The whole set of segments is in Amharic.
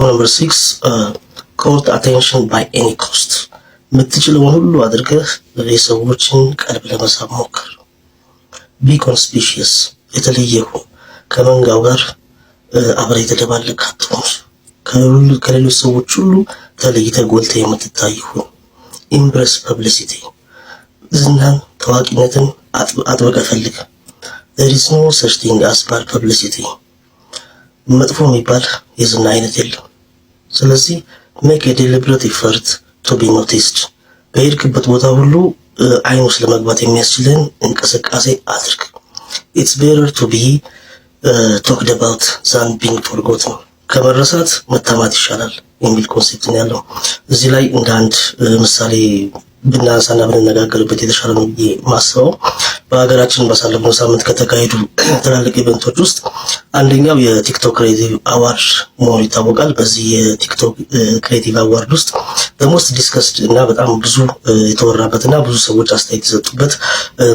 Number 6, court attention by any cost. የምትችለውን ሁሉ አድርገህ የሰዎችን ቀልብ ለመሳብ ሞክር። ቢ ኮንስፒሺየስ፣ የተለየ ሁን። ከመንጋው ጋር አብረህ የተደባለቅ አትሁን። ከሌሎች ሰዎች ሁሉ ተለይተህ ጎልተህ የምትታይ ሁን። ኢምፕረስ ፐብሊሲቲ፣ ዝናን ታዋቂነትን አጥብቀህ ፈልግ። there is no such thing as bad publicity። መጥፎ የሚባል የዝና አይነት የለም። ስለዚህ make a deliberate effort to be noticed። በሄድክበት ቦታ ሁሉ አይን ውስጥ ለመግባት የሚያስችልን እንቅስቃሴ አድርግ። it's better to be talked about than being forgotten። ከመረሳት መታማት ይሻላል የሚል ኮንሴፕት ነው ያለው። እዚህ ላይ እንደ አንድ ምሳሌ ብናነሳና ብንነጋገርበት የተሻለ ነው ብዬ ማስበው በሀገራችን ባሳለፍነው ሳምንት ከተካሄዱ ትላልቅ ኢቨንቶች ውስጥ አንደኛው የቲክቶክ ክሬቲቭ አዋርድ መሆኑ ይታወቃል። በዚህ የቲክቶክ ክሬቲቭ አዋርድ ውስጥ በሞስት ዲስከስድ እና በጣም ብዙ የተወራበትና ብዙ ሰዎች አስተያየት የሰጡበት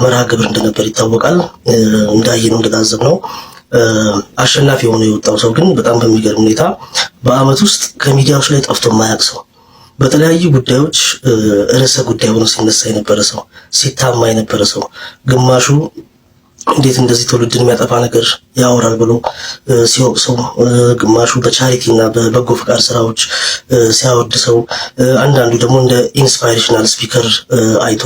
መርሃ ግብር እንደነበር ይታወቃል። እንዳየነው እንደታዘብነው አሸናፊ ሆኖ የወጣው ሰው ግን በጣም በሚገርም ሁኔታ በአመት ውስጥ ከሚዲያዎች ላይ ጠፍቶ የማያውቅ ሰው፣ በተለያዩ ጉዳዮች ርዕሰ ጉዳይ ሆኖ ሲነሳ የነበረ ሰው፣ ሲታማ የነበረ ሰው፣ ግማሹ እንዴት እንደዚህ ትውልድን የሚያጠፋ ነገር ያወራል ብሎ ሲወቅሰው፣ ግማሹ በቻሪቲ እና በበጎ ፍቃድ ስራዎች ሲያወድሰው፣ አንዳንዱ ደግሞ እንደ ኢንስፓይሬሽናል ስፒከር አይቶ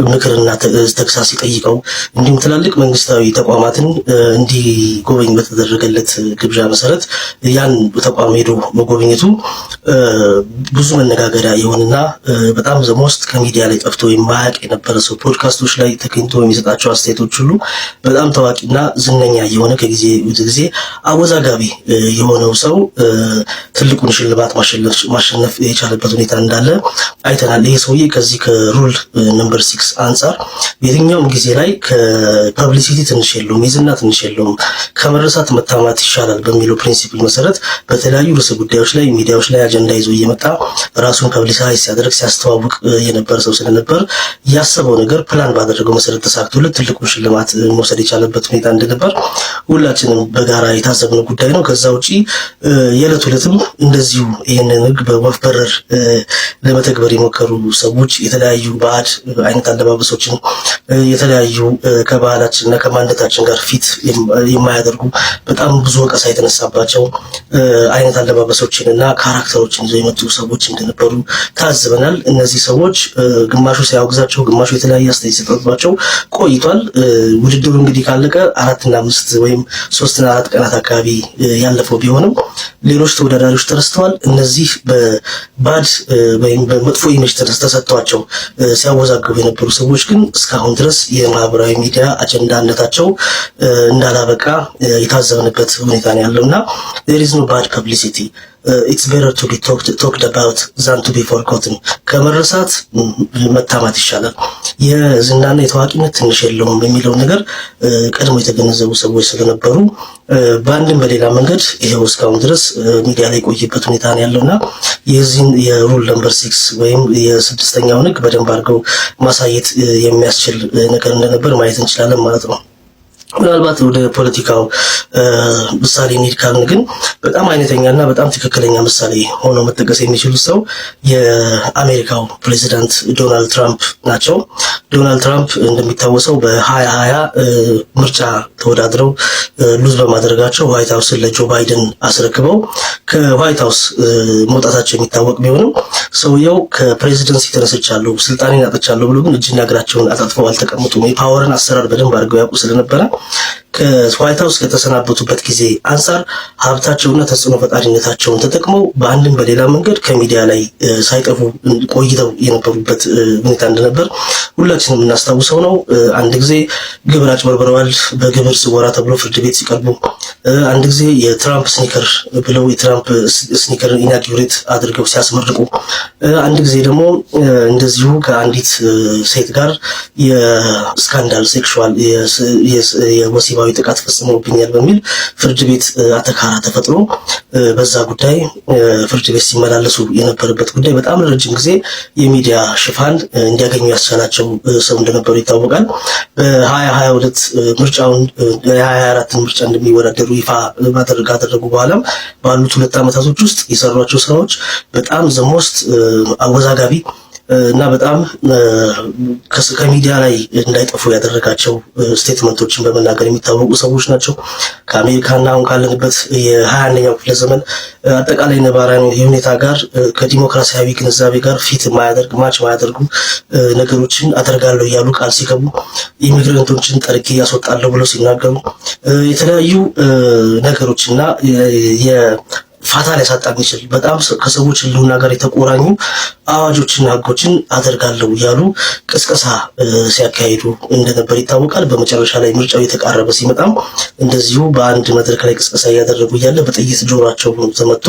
ምክርና ተግሳጽ ሲጠይቀው፣ እንዲሁም ትላልቅ መንግስታዊ ተቋማትን እንዲጎበኝ በተደረገለት ግብዣ መሰረት ያን ተቋም ሄዶ መጎብኘቱ ብዙ መነጋገሪያ የሆነና በጣም ዘሞስት ከሚዲያ ላይ ጠፍቶ የማያውቅ የነበረ ሰው፣ ፖድካስቶች ላይ ተገኝቶ የሚሰጣቸው አስተያየቶች ሁሉ በጣም ታዋቂና ዝነኛ የሆነ ከጊዜ ወደ ጊዜ አወዛጋቢ የሆነው ሰው ትልቁን ሽልማት ማሸነፍ የቻለበት ሁኔታ እንዳለ አይተናል። ይሄ ሰውዬ ከዚህ ከሩል ነምበር 6 አንጻር በየትኛውም ጊዜ ላይ ከፐብሊሲቲ ትንሽ የለውም፣ የዝና ትንሽ የለውም፣ ከመረሳት መታማት ይሻላል በሚለው ፕሪንሲፕል መሰረት በተለያዩ ርዕሰ ጉዳዮች ላይ ሚዲያዎች ላይ አጀንዳ ይዞ እየመጣ ራሱን ፐብሊሳይዝ ሲያደርግ ሲያስተዋውቅ የነበረ ሰው ስለነበር ያሰበው ነገር ፕላን ባደረገው መሰረት ተሳክቶለት ትልቁን ሽልማት መውሰድ የቻለበት ሁኔታ እንደነበር ሁላችንም በጋራ የታዘብነው ጉዳይ ነው። ከዛ ውጪ የዕለት ዕለትም እንደዚሁ ይህንን ህግ በወፍ በረር ለመተግበር የሞከሩ ሰዎች የተለያዩ ባዕድ አይነት አለባበሶችን የተለያዩ ከባህላችንና ከማንነታችን ጋር ፊት የማያደርጉ በጣም ብዙ ወቀሳ የተነሳባቸው አይነት አለባበሶችን እና ካራክተሮችን ይዘው የመጡ ሰዎች እንደነበሩ ታዝበናል። እነዚህ ሰዎች ግማሹ ሲያወግዛቸው፣ ግማሹ የተለያየ አስተያየት ሲሰጥባቸው ቆይቷል። ውድድሩ እንግዲህ ካለቀ 4 እና 5 ወይም 3 እና 4 ቀናት አካባቢ ያለፈው ቢሆንም ሌሎች ተወዳዳሪዎች ተረስተዋል። እነዚህ በባድ ወይም በመጥፎ ኢሜጅ ተሰጥቷቸው ሲያወዛግቡ የነበሩ ሰዎች ግን እስካሁን ድረስ የማህበራዊ ሚዲያ አጀንዳነታቸው እንዳላበቃ የታዘብንበት ሁኔታ ነው ያለውና there is no bad publicity. It's better to be talked about than to be forgotten። ከመረሳት መታማት ይሻላል። የዝናና የታዋቂነት ትንሽ የለውም የሚለው ነገር ቀድሞ የተገነዘቡ ሰዎች ስለነበሩ በአንድም በሌላ መንገድ ይሄው እስካሁን ድረስ ሚዲያ ላይ ቆየበት ሁኔታ ነው ያለውና የዚህን የሩል ነምበር 6 ወይም የስድስተኛውን ህግ በደንብ አድርገው ማሳየት የሚያስችል ነገር እንደነበር ማየት እንችላለን ማለት ነው። ምናልባት ወደ ፖለቲካው ምሳሌ እንሂድ ካልን ግን በጣም አይነተኛና በጣም ትክክለኛ ምሳሌ ሆኖ መጠቀስ የሚችሉት ሰው የአሜሪካው ፕሬዚዳንት ዶናልድ ትራምፕ ናቸው። ዶናልድ ትራምፕ እንደሚታወሰው በ2020 ምርጫ ተወዳድረው ሉዝ በማድረጋቸው ዋይት ሃውስን ለጆ ባይደን አስረክበው ከዋይት ሃውስ መውጣታቸው የሚታወቅ ቢሆንም ሰውየው ከፕሬዚደንሲ ተነስቻለሁ፣ ስልጣኔን አጥቻለሁ ብሎ ግን እጅና እግራቸውን አጣጥፈው አልተቀመጡም። የፓወርን አሰራር በደንብ አድርገው ያውቁ ስለነበረ ከዋይት ሃውስ ከተሰናበቱበት ጊዜ አንጻር ሀብታቸውና ተጽዕኖ ፈጣሪነታቸውን ተጠቅመው በአንድም በሌላ መንገድ ከሚዲያ ላይ ሳይጠፉ ቆይተው የነበሩበት ሁኔታ እንደነበር ሁላችንም እናስታውሰው ነው። አንድ ጊዜ ግብር አጭበርብረዋል በግብር ስወራ ተብሎ ፍርድ ቤት ሲቀርቡ፣ አንድ ጊዜ የትራምፕ ስኒከር ብለው የትራምፕ ስኒከር ኢናጉሬት አድርገው ሲያስመርቁ፣ አንድ ጊዜ ደግሞ እንደዚሁ ከአንዲት ሴት ጋር የስካንዳል ሴክሹዋል የወሲብ ወሲባዊ ጥቃት ፈጽመውብኛል በሚል ፍርድ ቤት አተካራ ተፈጥሮ በዛ ጉዳይ ፍርድ ቤት ሲመላለሱ የነበረበት ጉዳይ በጣም ለረጅም ጊዜ የሚዲያ ሽፋን እንዲያገኙ ያስቻላቸው ሰው እንደነበሩ ይታወቃል። በ2022 ምርጫውን የ2024 ምርጫ እንደሚወዳደሩ ይፋ ካደረጉ በኋላም ባሉት 2 ዓመታቶች ውስጥ የሰሯቸው ስራዎች በጣም ዘሞስት አወዛጋቢ እና በጣም ከሚዲያ ላይ እንዳይጠፉ ያደረጋቸው ስቴትመንቶችን በመናገር የሚታወቁ ሰዎች ናቸው። ከአሜሪካና አሁን ካለንበት የ21ኛው ክፍለ ዘመን አጠቃላይ ነባራዊ ሁኔታ ጋር ከዲሞክራሲያዊ ግንዛቤ ጋር ፊት ማች ማያደርጉ ነገሮችን አደርጋለሁ እያሉ ቃል ሲገቡ፣ ኢሚግራንቶችን ጠርጌ ያስወጣለሁ ብለው ሲናገሩ የተለያዩ ነገሮችና ፋታ ሊያሳጣ የሚችል በጣም ከሰዎች ህልውና ጋር የተቆራኙ አዋጆችና ህጎችን አደርጋለሁ እያሉ ቅስቀሳ ሲያካሂዱ እንደነበር ይታወቃል። በመጨረሻ ላይ ምርጫው የተቃረበ ሲመጣም እንደዚሁ በአንድ መድረክ ላይ ቅስቀሳ እያደረጉ እያለ በጥይት ጆሯቸው ተመቶ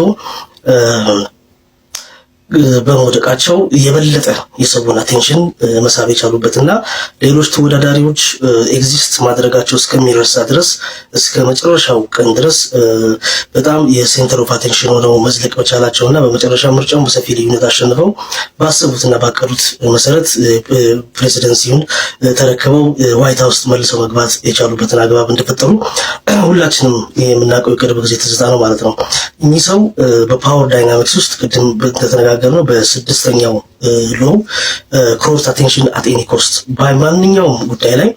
በመውደቃቸው የበለጠ የሰውን አቴንሽን መሳብ የቻሉበትና ሌሎች ተወዳዳሪዎች ኤግዚስት ማድረጋቸው እስከሚረሳ ድረስ እስከ መጨረሻው ቀን ድረስ በጣም የሴንተር ኦፍ አቴንሽን ሆነው መዝለቅ መቻላቸውና በመጨረሻ ምርጫውን በሰፊ ልዩነት አሸንፈው ባሰቡትና ባቀዱት መሰረት ፕሬዚደንሲውን ተረክበው ዋይት ሃውስ መልሰው መግባት የቻሉበትን አግባብ እንደፈጠሩ ሁላችንም የምናውቀው የቅርብ ጊዜ ትዝታ ነው ማለት ነው። እኚህ ሰው በፓወር ዳይናሚክስ ውስጥ ቅድም እንደተነጋገርነው በስድስተኛው ሎው ኮስት አቴንሽን አት ኤኒ ኮስት በማንኛውም ጉዳይ ላይ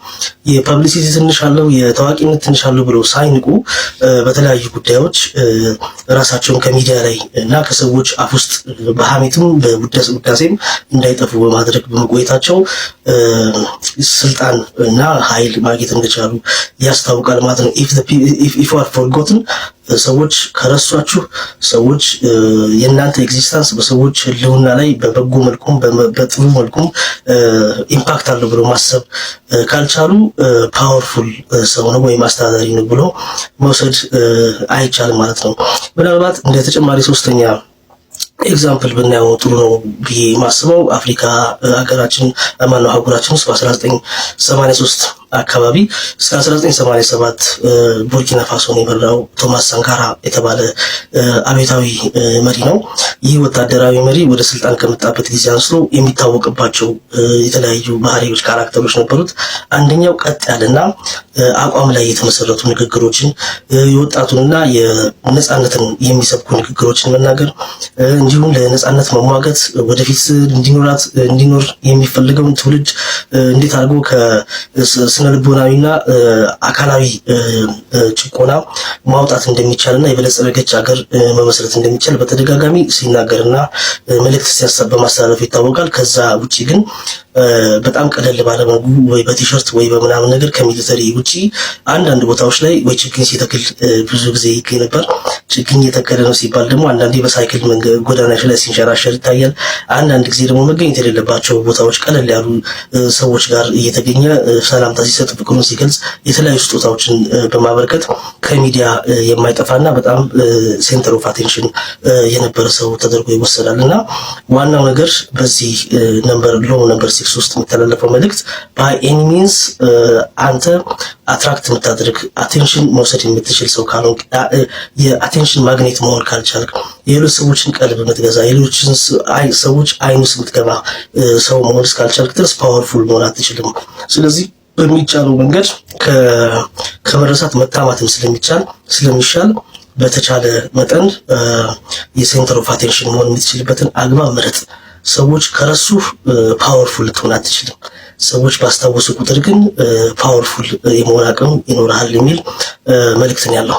የፐብሊሲቲ ትንሽ አለው የታዋቂነት ትንሽ አለው ብለው ሳይንቁ በተለያዩ ጉዳዮች ራሳቸውን ከሚዲያ ላይ እና ከሰዎች አፍ ውስጥ በሐሜትም በውዳሴም እንዳይጠፉ በማድረግ በመቆየታቸው ስልጣን እና ኃይል ማግኘት እንደቻሉ ያስታውቃል ማለት ነው። if you are forgotten ሰዎች ከረሷችሁ ሰዎች የእናንተ ኤግዚስተንስ በሰዎች ህልውና ላይ በበጎ መልኩም በጥሩ መልኩም ኢምፓክት አለው ብሎ ማሰብ ካልቻሉ ፓወርፉል ሰው ነው ወይም አስተዳዳሪ ነው ብሎ መውሰድ አይቻልም ማለት ነው። ምናልባት እንደ ተጨማሪ ሶስተኛ ኤግዛምፕል ብናየው ጥሩ ነው ብዬ ማስበው አፍሪካ ሀገራችን ማነው አህጉራችን ውስጥ በ1983 አካባቢ እስከ 1987 ቡርኪና ፋሶን የመራው ቶማስ ሳንካራ የተባለ አብዮታዊ መሪ ነው። ይህ ወታደራዊ መሪ ወደ ስልጣን ከመጣበት ጊዜ አንስቶ የሚታወቅባቸው የተለያዩ ባህሪዎች ካራክተሮች ነበሩት። አንደኛው ቀጥ ያለና አቋም ላይ የተመሰረቱ ንግግሮችን የወጣቱንና የነጻነትን የሚሰብኩ ንግግሮችን መናገር እንዲሁም ለነጻነት መሟገት ወደፊት እንዲኖር የሚፈልገውን ትውልድ እንዴት አድርጎ ከስነልቦናዊና አካላዊ ጭቆና ማውጣት እንደሚቻልና የበለጸገች ሀገር መመስረት እንደሚቻል በተደጋጋሚ ሲናገርና መልእክት ሲያሰብ በማስተላለፍ ይታወቃል። ከዛ ውጪ ግን በጣም ቀለል ባለ መልኩ ወይ በቲሸርት ወይ በምናምን ነገር ከሚሊተሪ ውጪ አንዳንድ ቦታዎች ላይ ወይ ችግኝ ሲተክል ብዙ ጊዜ ይገኝ ነበር። ችግኝ የተከለ ነው ሲባል ደግሞ አንዳንዴ በሳይክል መንገድ ጎዳናዎች ላይ ሲንሸራሸር ይታያል። አንዳንድ ጊዜ ደግሞ መገኘት የሌለባቸው ቦታዎች ቀለል ያሉ ሰዎች ጋር እየተገኘ ሰላምታ ሲሰጥ ፍቅሩን ሲገልጽ የተለያዩ ስጦታዎችን በማበርከት ከሚዲያ የማይጠፋና በጣም ሴንተር ኦፍ አቴንሽን የነበረ ሰው ተደርጎ ይወሰዳልና ዋናው ነገር በዚህ ነምበር 6 ውስጥ የሚተላለፈው መልእክት ባይ ኤኒ ሚንስ አንተ አትራክት የምታደርግ አቴንሽን መውሰድ የምትችል ሰው ካልሆንክ የአቴንሽን ማግኔት መሆን ካልቻልክ የሌሎች ሰዎችን ቀልብ የምትገዛ የሌሎችን ሰዎች አይን ውስጥ የምትገባ ሰው መሆን እስካልቻልክ ድረስ ፓወርፉል መሆን አትችልም። ስለዚህ በሚቻለው መንገድ ከመረሳት መታማትም ስለሚሻል በተቻለ መጠን የሴንተር ኦፍ አቴንሽን መሆን የምትችልበትን አግባብ ምረጥ። ሰዎች ከረሱ ፓወርፉል ልትሆን አትችልም። ሰዎች ባስታወሱ ቁጥር ግን ፓወርፉል የመሆን አቅም ይኖርሃል የሚል መልእክት ነው ያለው።